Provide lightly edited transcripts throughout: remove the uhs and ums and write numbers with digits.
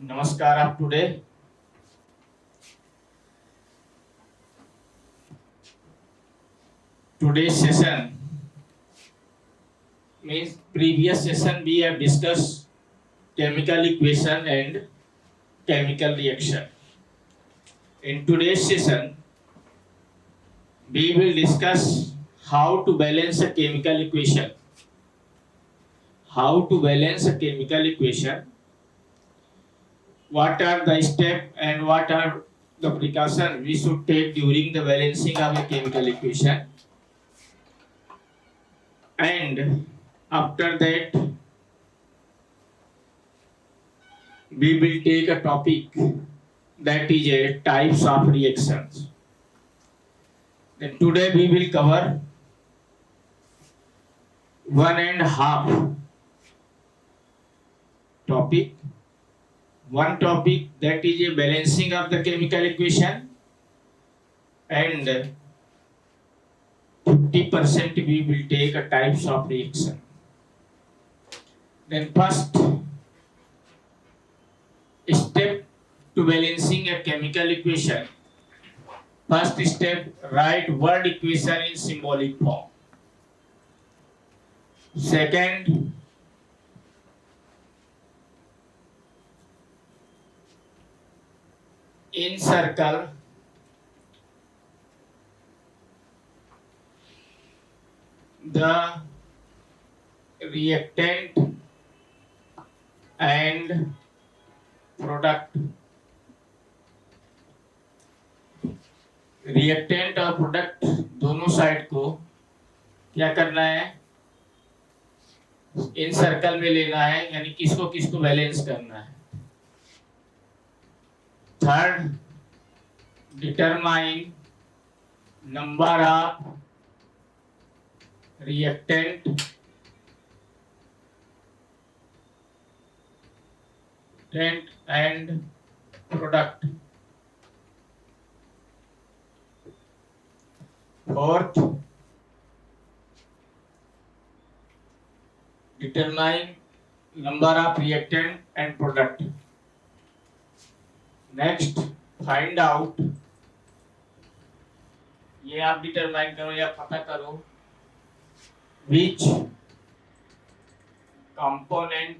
Namaskar. Today's session means previous session we have discussed chemical equation and chemical reaction. In today's session, we will discuss how to balance a chemical equation. How to balance a chemical equation, what are the steps and what are the precautions we should take during the balancing of a chemical equation. And after that, we will take a topic that is a types of reactions. Then today we will cover one and a half topic. One topic that is a balancing of the chemical equation, and 50% we will take a types of reaction. Then first step to balancing a chemical equation. First step, write word equation in symbolic form. Second, encircle the reactant and product. Reactant और product दोनों side को क्या करना है, इन circle में लेना है, यानी किसको किसको बैलेंस करना है. Third, determine number of reactant and product. Fourth, determine number of reactant and product. Next, find out, ये आप डिटरमाइन करो या पता करो, which component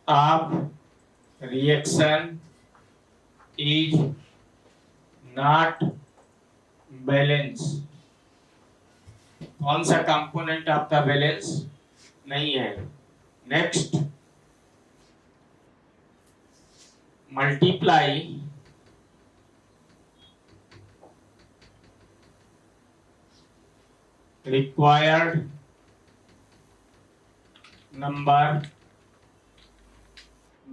of reaction is not balance. कौन सा कंपोनेंट आपका बैलेंस नहीं है. Next, multiply required number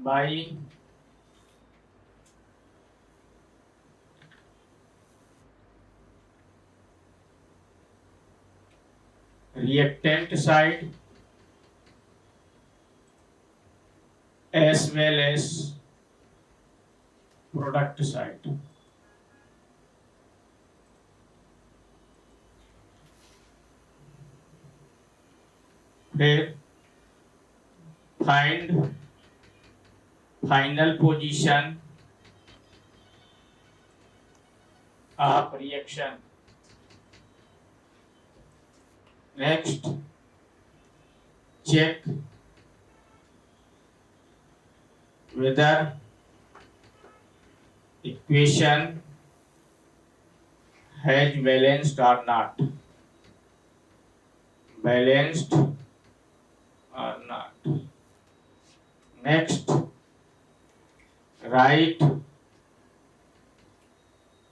by reactant side as well as product side. Then find final position of reaction. Next, check whether equation has balanced or not. Balanced or not. Next, write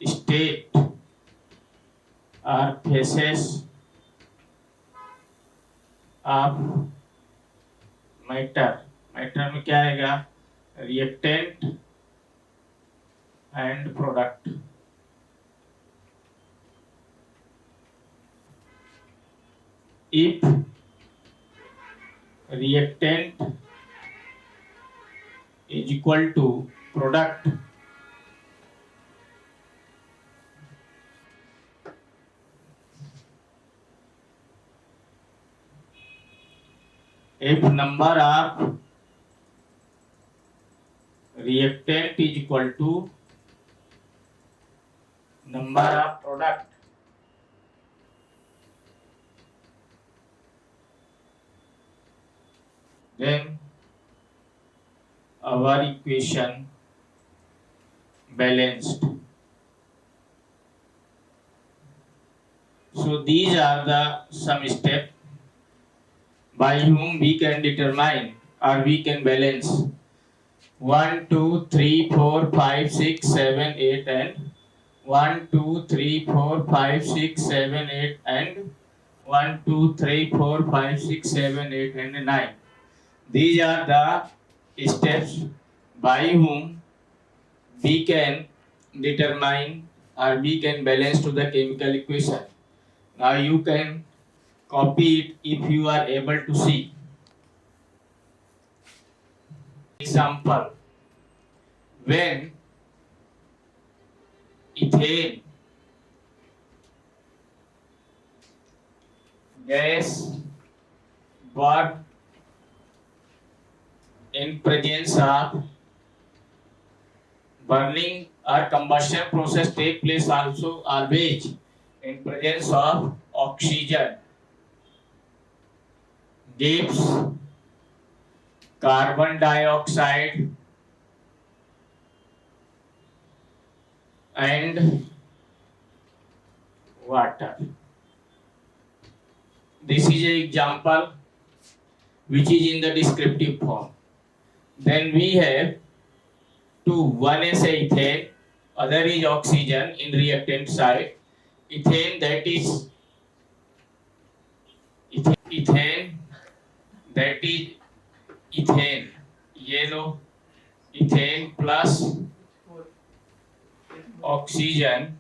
state or phases of matter. Matter में क्या आएगा, reactant and product. If reactant is equal to product, if number of reactant is equal to number of product then our equation balanced. So these are the some steps by whom we can determine or we can balance 1, 2, 3, 4, 5, 6, 7, 8 and 1, 2, 3, 4, 5, 6, 7, 8 and 1, 2, 3, 4, 5, 6, 7, 8 and 9. These are the steps by whom we can determine or we can balance to the chemical equation. Now you can copy it if you are able to see. Example, when ethane gas burn in presence of burning or combustion process take place also always in presence of oxygen gives carbon dioxide and water. This is an example which is in the descriptive form. Then we have two. One is ethane, other is oxygen in reactant side. Ethane that is ethane yellow ethane plus oxygen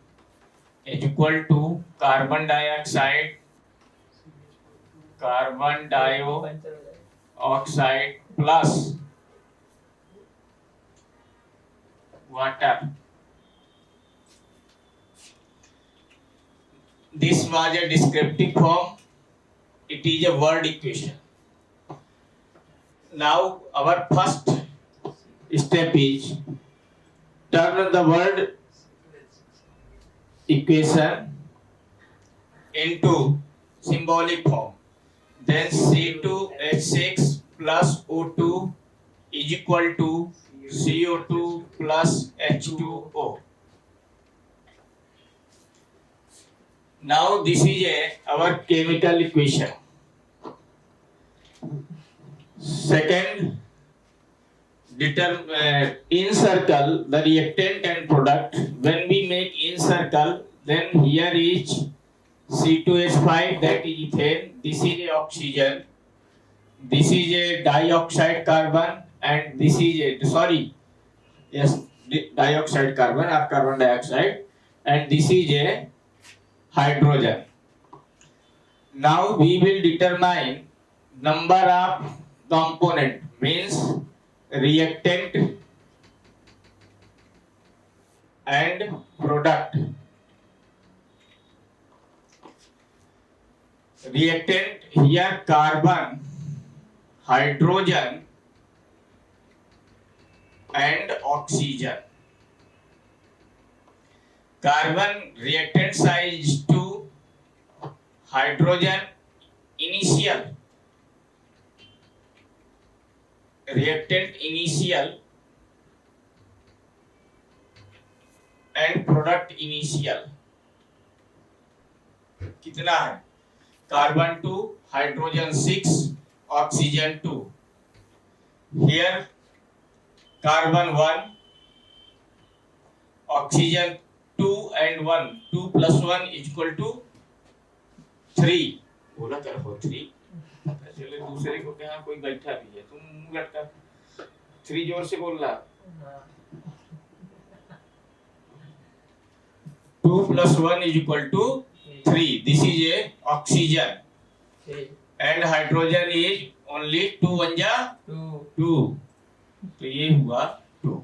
is equal to carbon dioxide plus water. This was a descriptive form. It is a word equation. Now our first step is turn the word equation into symbolic form. Then C2H6 plus O2 is equal to CO2 plus H2O. Now this is our chemical equation. Second, encircle the reactant and product. When we make encircle, then here is C2H5, that is ethane. This is a oxygen. This is a dioxide carbon, and this is dioxide carbon or carbon dioxide, and this is a hydrogen. Now we will determine number of component, means reactant and product. Reactant here carbon, hydrogen and oxygen. Carbon reactant size 2, hydrogen initial, reactant initial and product initial. कितना है? Carbon 2, hydrogen 6, oxygen 2. Here carbon 1, oxygen 2 and 1. 2 plus 1 is equal to 3. बोला तरफ 3. चले दूसरे को क्या कोई बैठा भी है, तुम मुंह लटका 3 जोर से बोल रहा. 2 plus 1 is equal to 3. This is a oxygen. And hydrogen is only 2 1 ja 2. तो ये हुआ 2.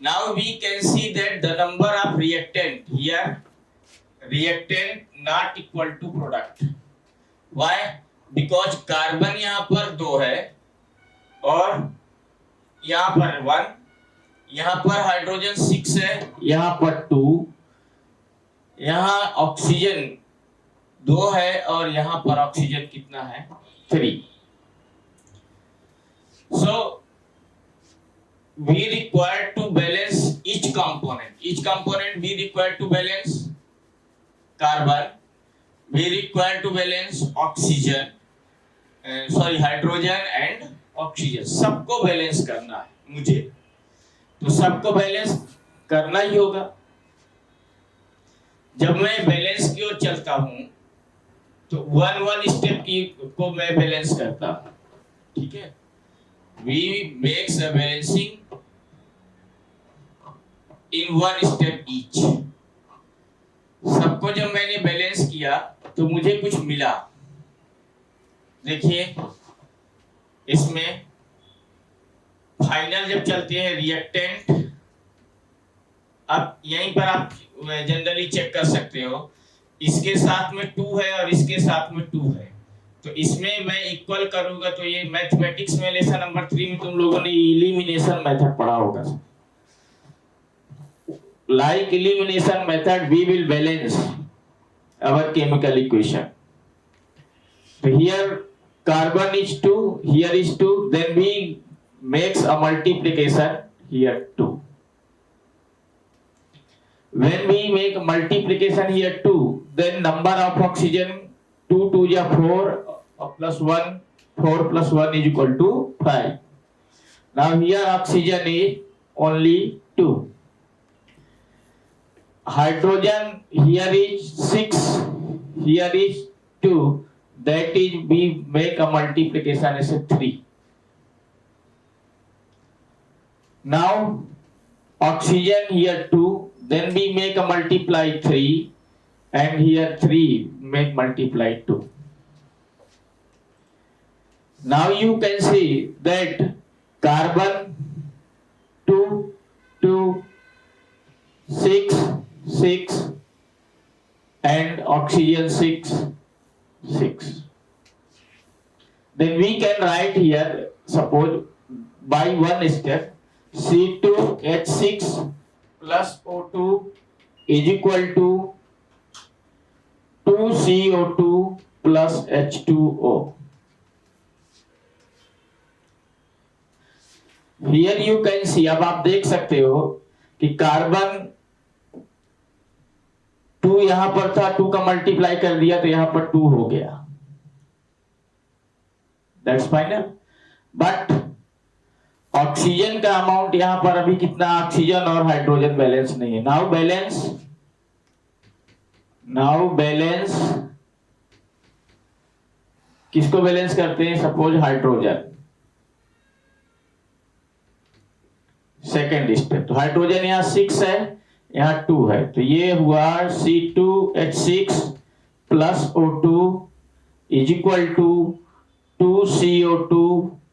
Now we can see that the number of reactant here, reactant not equal to product. Why? Because carbon यहाँ पर 2 है और यहाँ पर 1 यहाँ पर हाइड्रोजन 6 है, यहाँ पर 2, यहाँ ऑक्सीजन 2 है और यहाँ पर ऑक्सीजन कितना है 3. So we require to balance each component we require to balance carbon, we require to balance oxygen, hydrogen and oxygen. सबको बैलेंस करना है मुझे, तो सबको बैलेंस करना ही होगा. जब मैं बैलेंस की ओर चलता हूं तो वन स्टेप की को मैं बैलेंस करता हूं. ठीक है, we makes a balancing in one step each. सबको जब मैंने बैलेंस किया तो मुझे कुछ मिला. देखिए इसमें फाइनल जब चलते हैं रिएक्टेंट, अब यहीं पर आप जनरली चेक कर सकते हो, इसके साथ में 2 है और इसके साथ में 2 है, तो इसमें मैं इक्वल करूंगा. तो ये मैथमेटिक्स में लेसन नंबर 3 में तुम लोगों ने एलिमिनेशन मेथड पढ़ा होगा. Like elimination method we will balance our chemical equation. So here carbon is 2, here is 2, then we makes a multiplication here 2. When we make multiplication here 2, then number of oxygen 2 2 is 4 plus 1, 4 plus 1 is equal to 5. Now here oxygen is only 2. Hydrogen here is 6, here is 2, that is we make a multiplication as a 3. Now oxygen here 2, then we make a multiply 3, and here 3 make multiply 2. Now you can see that carbon 2 2 6 6 and oxygen 6 6. Then we can write here, suppose by one step, C2H6 plus O2 is equal to 2CO2 plus H2O. Here you can see, अब आप देख सकते हो कि carbon 2 यहां पर था, 2 का मल्टीप्लाई कर दिया तो यहां पर 2 हो गया. That's final. बट ऑक्सीजन का अमाउंट यहां पर अभी कितना, ऑक्सीजन और हाइड्रोजन बैलेंस नहीं है. नाउ बैलेंस किसको बैलेंस करते हैं, सपोज हाइड्रोजन. सेकेंड स्टेप, तो हाइड्रोजन यहां 6 है, यहाँ 2 है, तो ये हुआ C2H6 plus O2 is equal to 2CO2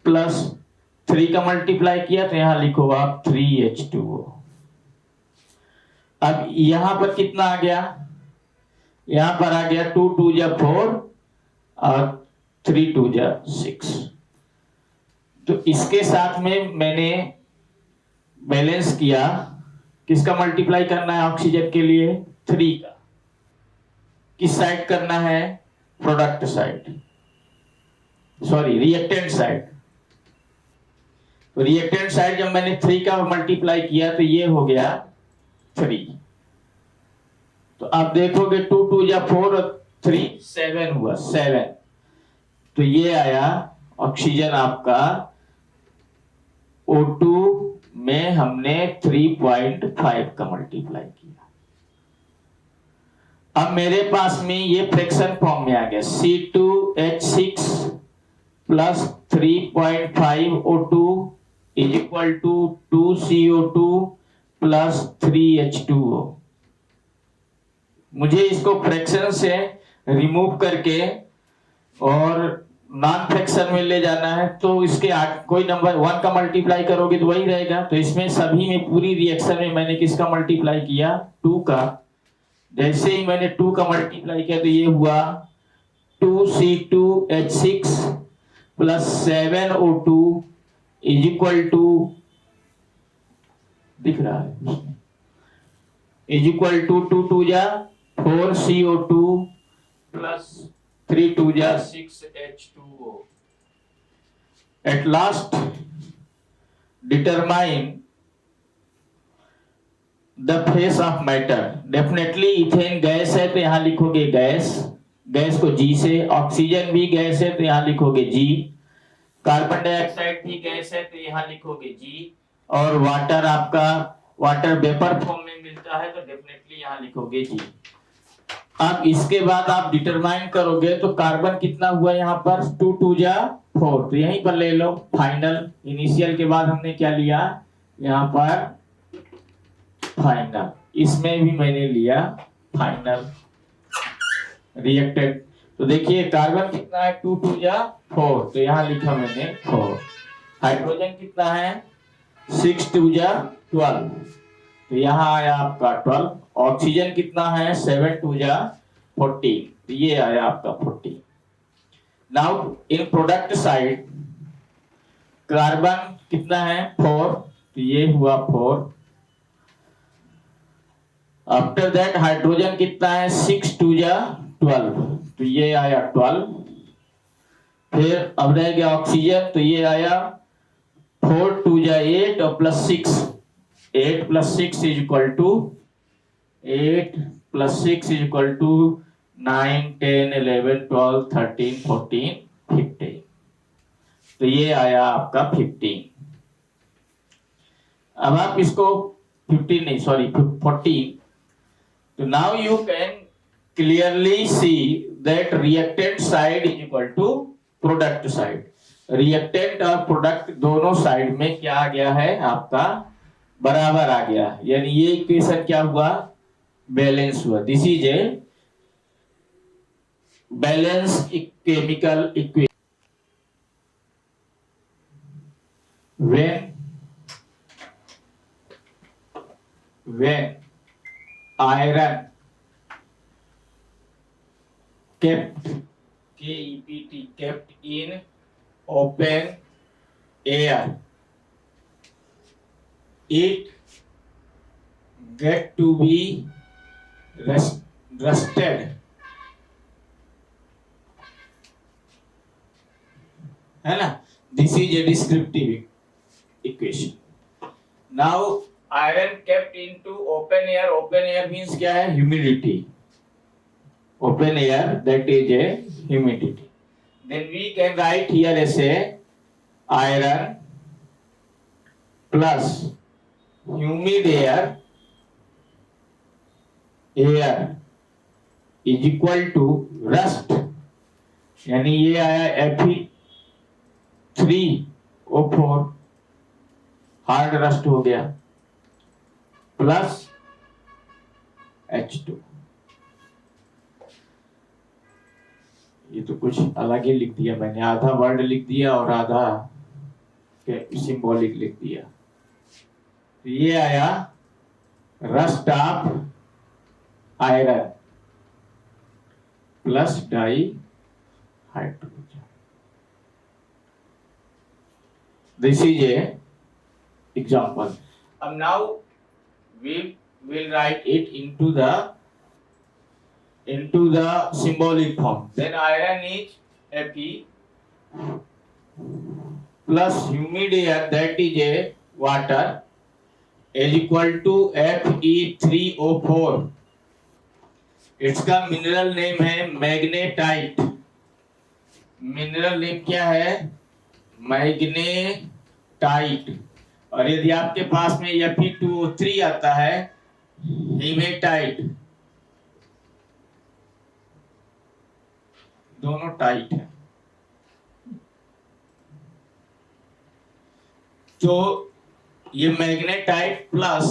plus 3 का मल्टीप्लाई किया तो यहाँ लिखो आप 3H2O. अब यहां पर कितना आ गया, यहां पर आ गया 2 2 जा 4 और 3 2 जा 6. तो इसके साथ में मैंने बैलेंस किया, किसका मल्टीप्लाई करना है ऑक्सीजन के लिए, 3 का. किस साइड करना है, product side, sorry reactant side. तो रिएक्टेंट साइड जब मैंने 3 का मल्टीप्लाई किया तो ये हो गया 3. तो आप देखोगे 2 2 जा 4 और 3 7 हुआ 7. तो ये आया ऑक्सीजन आपका O2 में हमने 3.5 का मल्टीप्लाई किया. अब मेरे पास में ये फ्रैक्शन फॉर्म में आ गया, C2H6 plus 3.5 O2 is equal to 2CO2 plus 3H2O. मुझे इसको फ्रैक्शन से रिमूव करके और नॉन फ्रैक्शन में ले जाना है, तो इसके कोई नंबर 1 का मल्टीप्लाई करोगे तो वही रहेगा. तो इसमें सभी में पूरी रिएक्शन में मैंने किसका मल्टीप्लाई किया, 2 का. जैसे ही मैंने 2 का मल्टीप्लाई किया तो ये हुआ 2C2H6 plus 7O2 is equal to दिख रहा है, इज इक्वल टू 2 2 जा 4 CO2 प्लस 3 2 जा 6 H2O. At last determine the phase of matter. Definitely ethane gas है तो यहाँ लिखोगे गैस, गैस को G से, ऑक्सीजन भी गैस है तो यहाँ लिखोगे G, कार्बन डाइऑक्साइड भी गैस है तो यहाँ लिखोगे G, और वाटर आपका वाटर वेपर फॉर्म में मिलता है तो डेफिनेटली यहाँ लिखोगे G. अब इसके बाद आप डिटरमाइन करोगे तो कार्बन कितना हुआ यहाँ पर 2 2 जा 4, तो यहीं पर ले लो फाइनल. इनिशियल के बाद हमने क्या लिया यहाँ पर फाइनल, इसमें भी मैंने लिया फाइनल रिएक्टेड. तो देखिए कार्बन कितना है 2 2 जा 4, तो यहाँ लिखा मैंने 4. हाइड्रोजन कितना है 6 2 जा 12, तो यहाँ आया आपका 12. ऑक्सीजन कितना है 7 2 जा 14, तो ये आया आपका 14. Now in product side carbon कितना है 4, तो ये हुआ 4. आफ्टर दैट हाइड्रोजन कितना है 6 2 जा 12, तो ये आया 12. फिर अब रह गया ऑक्सीजन, तो ये आया 4 2 जा 8 और plus 6, 8 plus 6 is equal to 8 plus 6 is equal to 9 10 11 12 13 14 15, तो ये आया आपका 15. अब आप इसको 15 नहीं सॉरी 14, तो now you can clearly see that reactant side is equal to product side. Reactant और प्रोडक्ट दोनों साइड में क्या आ गया है आपका बराबर आ गया, यानी ये इक्वेशन क्या हुआ बैलेंस हुआ. This is a balance chemical equation. when iron kept kept in open air, it get to be rusted. है ना, this is a descriptive equation. Now iron kept into open air, open air means क्या है humidity, open air that is a humidity. Then we can write here as a iron plus humid air is equal to rust, यानी ये आया Fe3O4 hard rust हो गया plus H2. ये तो कुछ अलग ही लिख दिया मैंने, आधा वर्ड लिख दिया और आधा सिंबॉलिक लिख दिया. तो ये आया rust of iron plus di hydrogen. This is a example. Now we will write it into the symbolic form. Then iron is Fe plus humid air that is a water is equal to Fe3O4. इसका mineral name है magnetite. Mineral name क्या है magnetite. और यदि आपके पास में Fe2O3 आता है हीमेटाइट, दोनों टाइट है. तो ये magnetite plus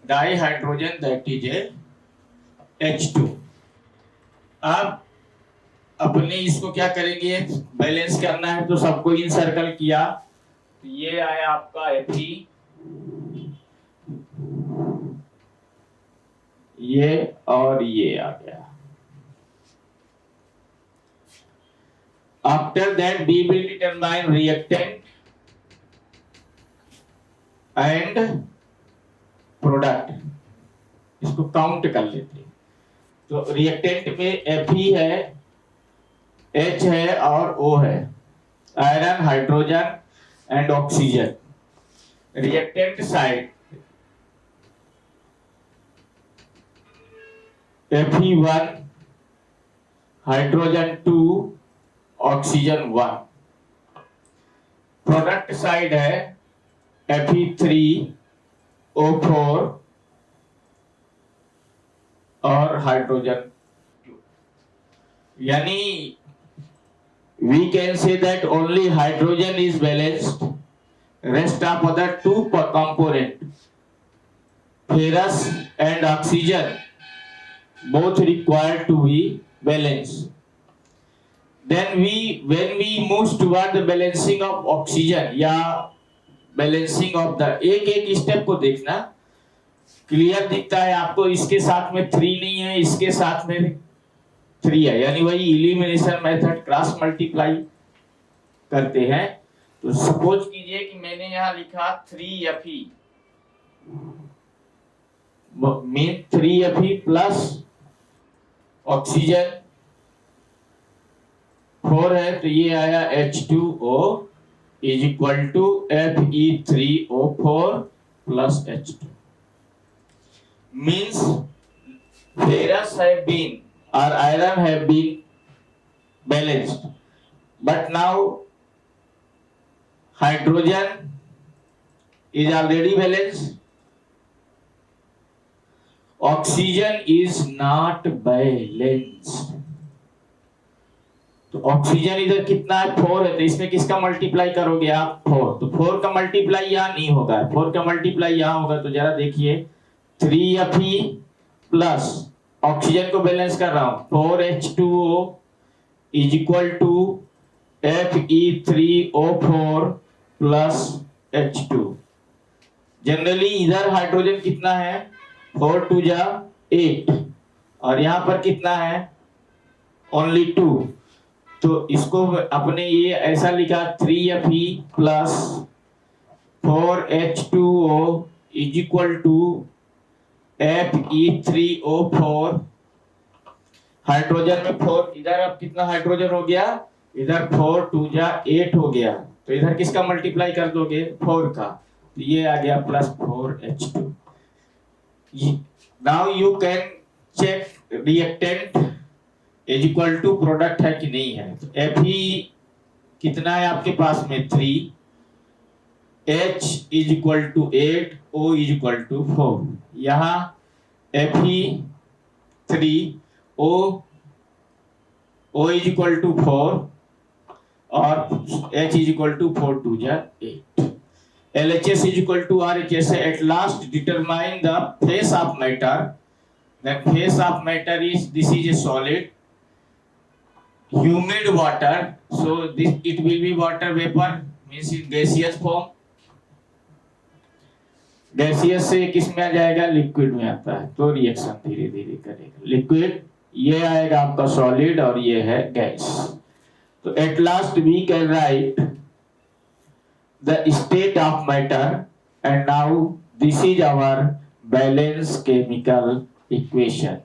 di hydrogen that is a H2. अब अपने इसको क्या करेंगे बैलेंस करना है, तो सबको इन सर्कल किया, तो ये आया आपका Fe, ये और ये आ गया. After that we will determine reactant and product, इसको काउंट कर लेते हैं। तो रिएक्टेंट में Fe है, H है और O है, iron, hydrogen and oxygen. Reactant side Fe1, hydrogen 2, oxygen 1। Product side है Fe3O4 और हाइड्रोजन 2। यानी we can say that only hydrogen is balanced, rest of other two component ferrous and oxygen both required to be balanced. Then when we move toward the balancing of oxygen या balancing of the, एक step को देखना, clear दिखता है आपको, इसके साथ में 3 नहीं है, इसके साथ में 3 है, यानी वही इलिमिनेशन मेथड, क्रॉस मल्टीप्लाई करते हैं। तो सपोज कीजिए कि मैंने यहाँ लिखा 3Fe mean 3Fe plus oxygen 4 है, तो ये आया H2O is equal to Fe3O4 plus H2। Means ferrous have been or iron have been balanced, but now hydrogen is already balanced, oxygen is not balanced। तो oxygen इधर कितना है, 4 है, तो इसमें किसका मल्टीप्लाई करोगे आप, 4। तो 4 का मल्टीप्लाई यहाँ नहीं होगा, 4 का मल्टीप्लाई यहाँ होगा। तो जरा देखिए 3Fe प्लस ऑक्सीजन को बैलेंस कर रहा हूं, 4H2O is equal to Fe3O4 plus H2। Generally इधर हाइड्रोजन कितना है, 4 2 जा 8 और यहां पर कितना है, ओनली 2। तो इसको अपने ये ऐसा लिखा 3Fe plus 4H2O is equal to Fe3O4। Hydrogen में 4, इधर अब कितना हाइड्रोजन हो गया, इधर 4 2 जा 8 हो गया, तो इधर किसका मल्टीप्लाई कर दोगे, 4 का, तो ये आ गया plus 4H2। Now you can check reactant is equal to product है कि नहीं है। तो Fe कितना है आपके पास में 3, H is equal to 8, O is equal to 4। यहाँ Fe3O इज इक्वल टू 4 और H इज इक्वल टू 4 2 जा 8। LHS is equal to RHS. At last determine the phase of matter. The phase of matter is, this is a solid, humid water, so this it will be water vapor, means in gaseous form। Gaseous से किस में आ जाएगा, liquid में आता है, तो reaction धीरे धीरे करेगा। लिक्विड ये आएगा आपका सॉलिड और ये है गैस। तो at last we can write the state of matter, and now this is our balance chemical equation।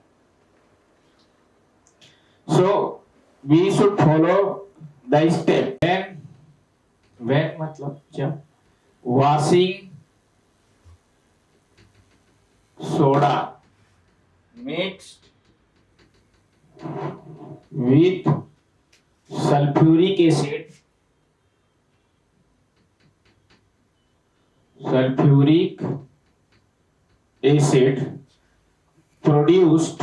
So we should follow the step। when मतलब जब washing soda mixed with sulfuric acid produced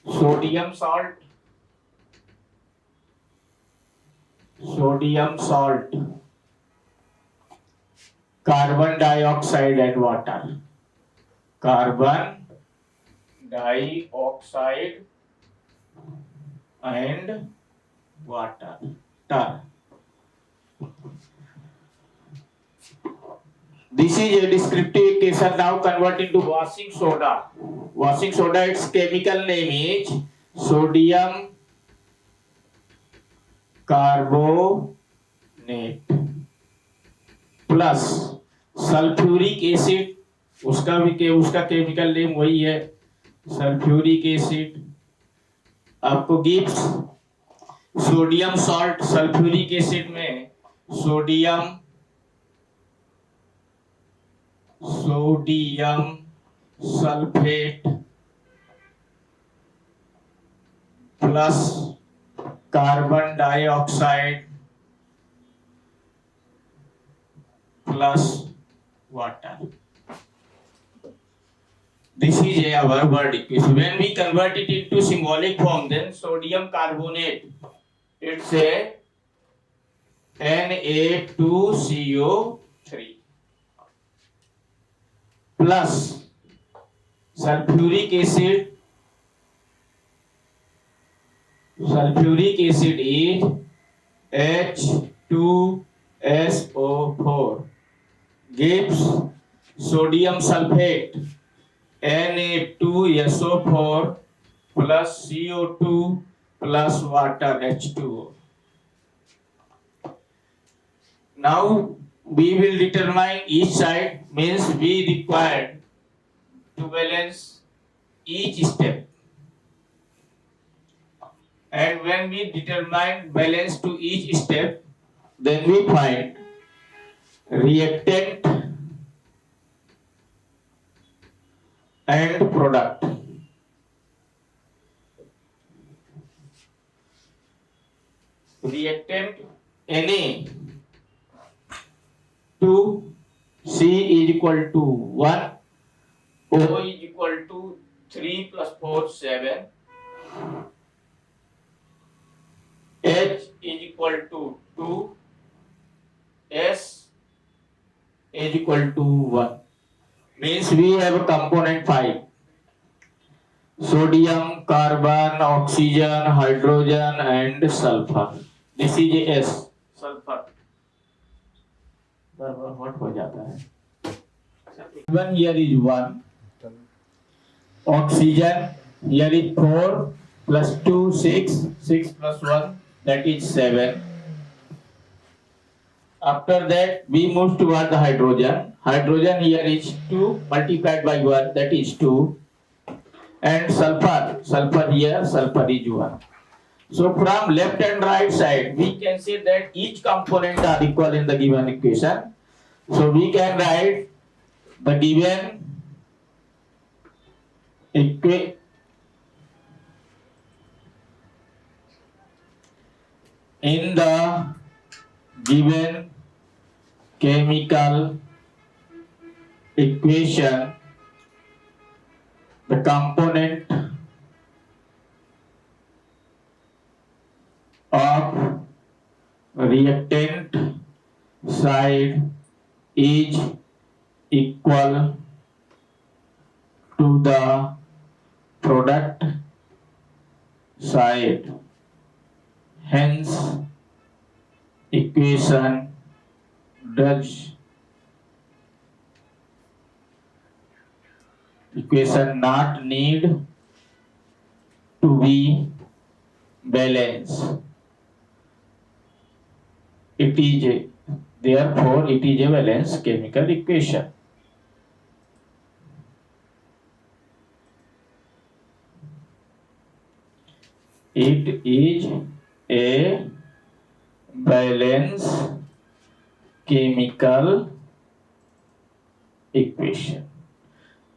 sodium salt, carbon dioxide and water, carbon dioxide and water। This is a descriptive equation, now convert into washing soda। Washing soda, its chemical name is sodium carbonate। Plus sulphuric acid, उसका chemical name वही है sulphuric acid, आपको gives sodium salt. Sulphuric acid में sodium sulphate plus carbon dioxide plus water. This is our word equation. When we convert it into symbolic form, then sodium carbonate, it's a Na2CO3 plus sulfuric acid. Sulfuric acid is H2SO4 gives sodium sulfate Na2SO4 plus CO2 plus water H2O. Now we will determine each side, means we required to balance each step. And when we determine balance to each step, then we find reactant and product. Reactant Na 2, C is equal to 1, O is equal to 3 plus 4 7, H is equal to 2, S is equal to 1. Means we have a component 5. Sodium, carbon, oxygen, hydrogen and sulfur. This is a S. Sulfur. What हो जाता है? Carbon here is 1. Oxygen here is 4 plus 2 6. 6 plus 1 that is 7. After that we move toward the hydrogen. Hydrogen here is 2 multiplied by 1 that is 2. And sulfur here, sulfur is 1. So from left and right side, we can say that each component are equal in the given equation. So we can write the given in the given chemical equation, the component of reactant side is equal to the product side. Hence, equation not need to be balanced. Therefore it is a balanced chemical equation. It is a balanced chemical equation.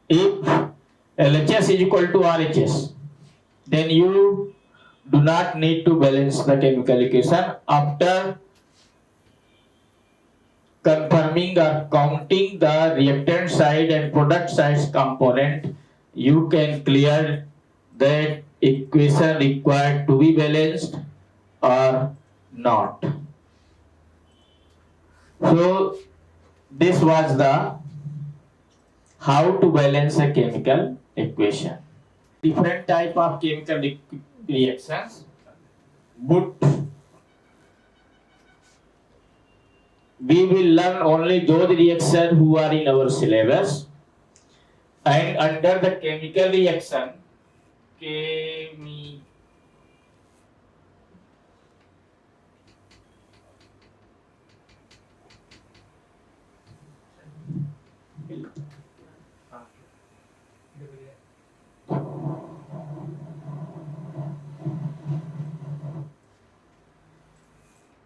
If LHS is equal to RHS, then you do not need to balance the chemical equation. After confirming or counting the reactant side and product side's component, you can clear that equation required to be balanced or not. So this was the how to balance a chemical equation. Different type of chemical reactions, but we will learn only those reactions who are in our syllabus. And under the chemical reaction,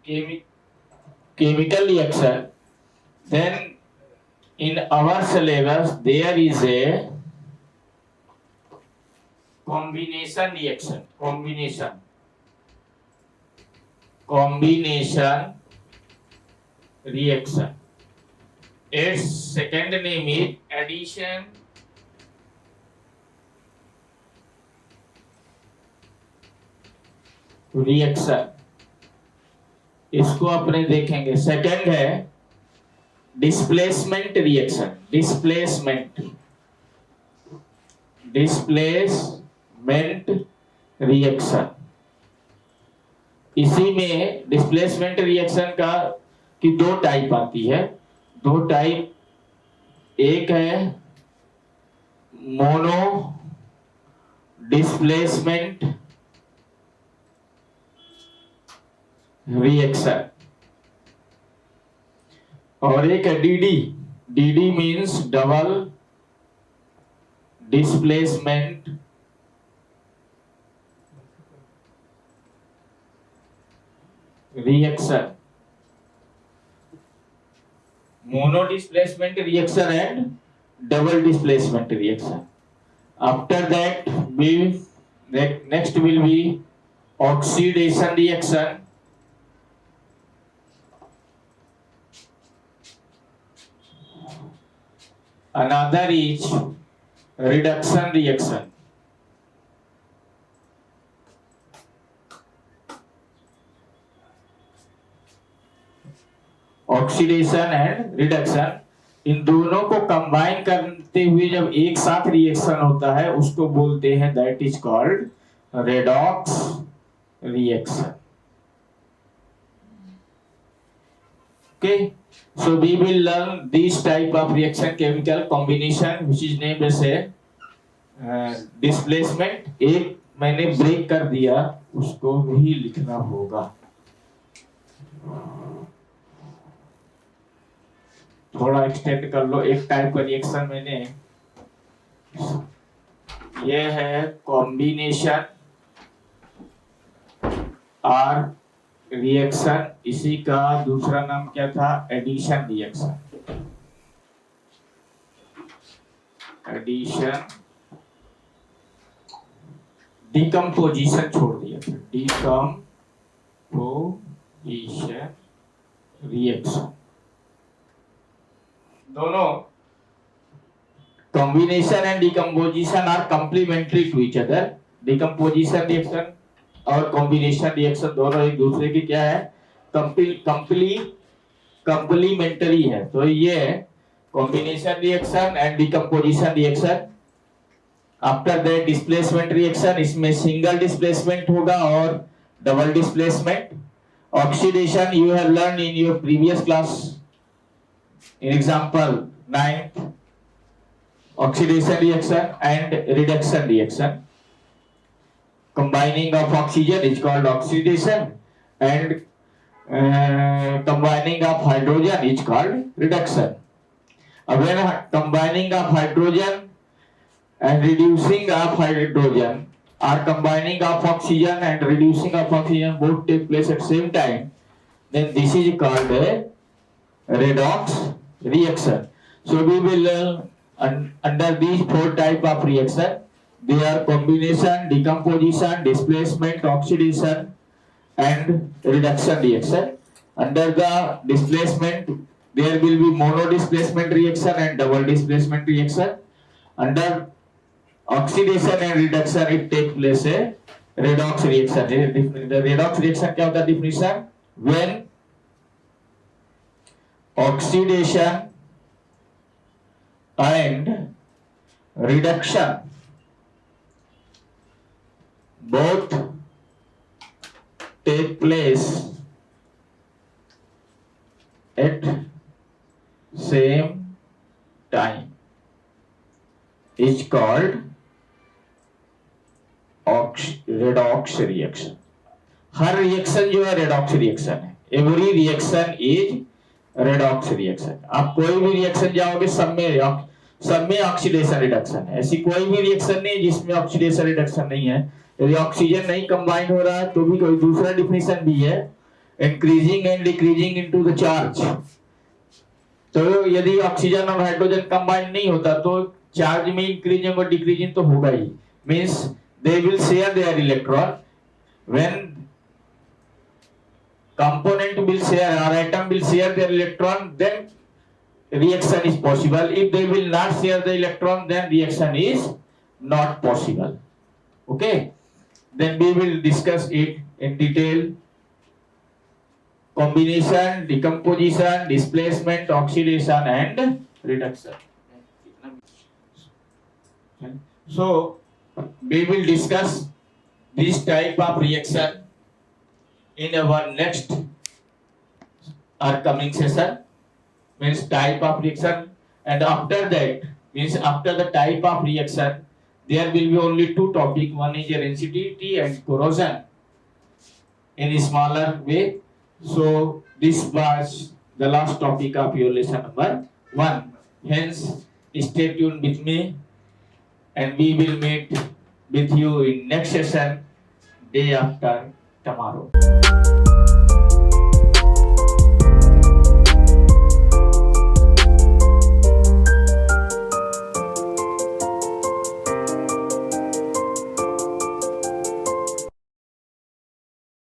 chemical reaction, then in our syllabus there is a combination reaction. Combination reaction. Its second name is addition reaction. इसको अपने देखेंगे. Second है displacement reaction. Displacement reaction. इसी में displacement reaction का की दो type आती है. दो टाइप, एक है मोनो डिस्प्लेसमेंट रिएक्शन और एक है DD. DD means double displacement reaction. Mono displacement reaction and double displacement reaction. After that next will be oxidation reaction. Another is reduction reaction. Oxidation and reduction, इन दोनों को combine करते हुए जब एक साथ रिएक्शन होता है उसको बोलते हैं that is called redox reaction. Okay, so we will learn this type of reaction, chemical combination which is named as a displacement. एक मैंने ब्रेक कर दिया, उसको भी लिखना होगा. थोड़ा एक्सटेंड कर लो. एक टाइप का रिएक्शन मैंने, ये है कॉम्बिनेशन और रिएक्शन. इसी का दूसरा नाम क्या था? Addition reaction. एडिशन, डिकम्पोजिशन छोड़ दिया था. Decomposition reaction. दोनों combination and decomposition are complementary to each other. Decomposition reaction और कॉम्बिनेशन रिएक्शन दोनों एक दूसरे की क्या है? कंप्लीमेंटरी है. तो ये combination reaction and decomposition reaction. After that displacement reaction, इसमें सिंगल डिस्प्लेसमेंट होगा और double displacement. Oxidation you have learn in your previous class in example 9th. Oxidation reaction and reduction reaction. Combining of oxygen is called oxidation and combining of hydrogen is called reduction. When combining of hydrogen and reducing of hydrogen or combining of oxygen and reducing of oxygen both take place at same time, then this is called a redox reaction. So we will learn under these four type of reaction. They are combination, decomposition, displacement, oxidation and reduction reaction. Under the displacement there will be mono displacement reaction and double displacement reaction. Under oxidation and reduction it take place a redox reaction. The redox reaction क्या होता है? definition: when oxidation and reduction both take place at same time is called redox reaction. Her reaction जो है redox reaction है. Every reaction is redox reaction. आप कोई भी reaction जाओगे सब में ऑक्सीडेशन रिडक्शन है. ऐसी कोई भी रिएक्शन नहीं जिसमें ऑक्सीडेशन रिडक्शन नहीं है. यदि ऑक्सीजन नहीं कंबाइन हो रहा है तो भी कोई दूसरा डिफिनेशन भी है. increasing and decreasing into the charge. तो यदि ऑक्सीजन और हाइड्रोजन कंबाइन नहीं होता तो चार्ज में इंक्रीजिंग और डिक्रीजिंग तो होगा ही. Means they will share their electron. When component will share or atom will share their electron, then reaction is possible. If they will not share the electron, then reaction is not possible. Okay, then we will discuss it in detail. Combination, decomposition, displacement, oxidation and reduction. So we will discuss this type of reaction in our next or coming session. Means type of reaction, and after that means after the type of reaction there will be only two topics. One is recidivity and corrosion in a smaller way. So this was the last topic of your lesson number 1. Hence stay tuned with me, and we will meet with you in next session day after tomorrow.